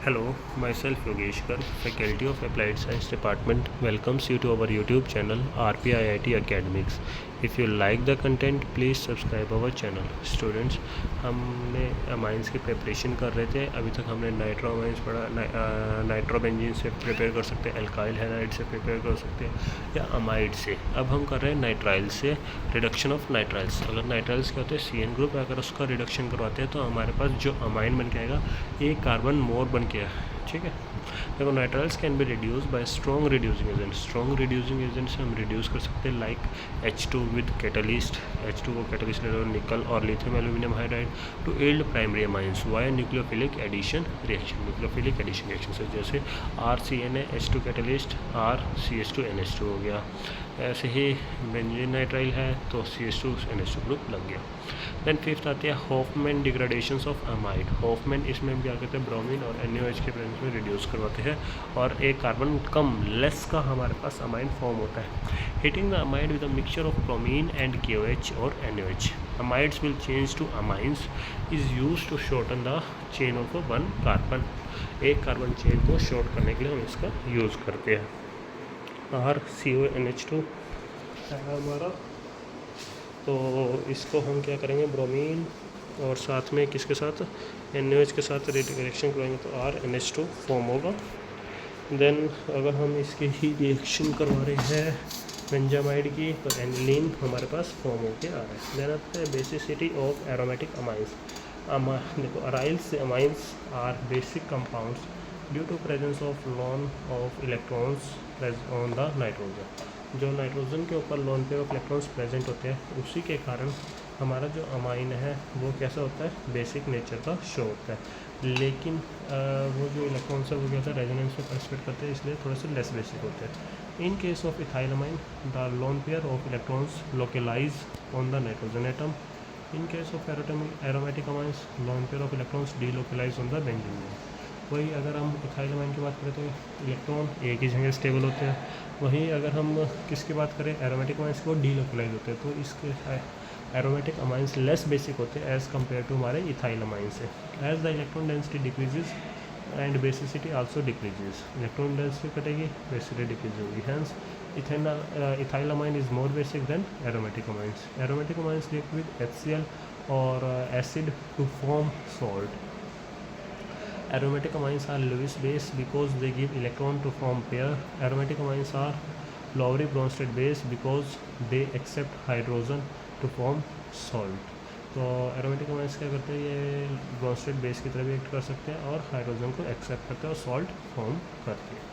Hello, myself Yogesh Garg, Faculty of Applied Science Department, welcomes you to our YouTube channel RPIIT Academics. If you like the content, please subscribe our channel. Students, हमने amines की preparation कर रहे थे. अभी तक हमने nitro amines पढ़ा. Nitrobenzene से प्रिपेयर कर सकते हैं, एल्काइल हैलाइड से प्रिपेयर कर सकते हैं, या अमाइड से. अब हम कर रहे हैं नाइट्राइल से, रिडक्शन ऑफ नाइट्राइल्स. अगर नाइट्राइल्स क्या होते हैं, CN ग्रुप, अगर उसका रिडक्शन करवाते हैं तो हमारे पास जो अमाइन बन के आएगा एक कार्बन मोर बन के, ठीक है. देखो, nitriles can be reduce by strong reducing agent. Strong reducing agent से हम रिड्यूस कर सकते हैं, like H2 with catalyst. H2 को कैटलिस्ट ले लो, निकल और lithium aluminium hydride to yield primary amines via nucleophilic addition reaction. Nucleophilic addition reaction से जैसे RCNA H2 कैटलिस्ट RCH2NH2 हो गया. ऐसे ही बेंजीन नाइट्राइल है तो CH2NH2 ग्रुप लग गया. देन फिफ्थ आती है Hofmann degradations of amide. Hofmann इसमें हम क्या करते हैं, ब्रोमीन और NaOH के प्रेजेंस में रिड्यूस करवाते हैं और एक कार्बन कम लेस का हमारे पास अमाइन फॉर्म होता है. Heating the amide with a mixture of bromine and KOH और NaOH. Amides will change to amines is use to shorten the chain of one carbon. एक कार्बन चेन को short करने के लिए हम इसका यूज़ करते हैं. RCONH2 है हमारा, तो इसको हम क्या करेंगे, ब्रोमीन और साथ में किसके साथ, NaOH के साथ रिएक्शन करवाएंगे तो RNH2 फॉर्म होगा. देन अगर हम इसके ही रिएक्शन करवा रहे हैं बेंजामाइड की तो एनिलीन हमारे पास फॉर्म होके आ रहा है. देन आता है बेसिसिटी ऑफ एरोमेटिक अमाइंस. देखो, अराइल से amines are basic compounds due to presence of lone of electrons on the nitrogen. जो नाइट्रोजन के ऊपर lone pair of electrons present होते हैं, उसी के कारण हमारा जो अमाइन है वो कैसा होता है, बेसिक नेचर का शो होता है. लेकिन वो जो इलेक्ट्रॉन्स है वो क्या होता है, रेजोनेंस में पार्टिसिपेट करते हैं, इसलिए थोड़े से लेस बेसिक होते हैं. In case of ethyl amine the lone pair of electrons localise on the nitrogen atom. In case of aromatic amines lone pair of electrons delocalise on the benzene. वही अगर हम इथाइल अमाइन की बात करें तो electron एक ही जगह stable होते हैं. वहीं अगर हम किसकी बात करें, एरोमेटिक अमाइंस को डीलोकेलाइज होते हैं, तो इसके एरोमेटिक अमाइंस लेस बेसिक होते हैं एज़ कम्पेयर टू हमारे इथाइल अमाइन से. As the electron density decreases and basicity also decreases. Electron density घटेगी, बेसिसिटी डिक्रीज होगी. Hence ethyl amine is more basic than aromatic amines. Aromatic amines react with HCl और acid to form salt. Aromatic amines are Lewis base because they give electron to form pair. Aromatic amines are Lowry-Bronsted base because they accept hydrogen to form salt. तो aromatic amines क्या करते हैं, ये Brønsted base की तरह भी act कर सकते हैं और हाइड्रोजन को एक्सेप्ट करते हैं और सॉल्ट फॉर्म करते हैं.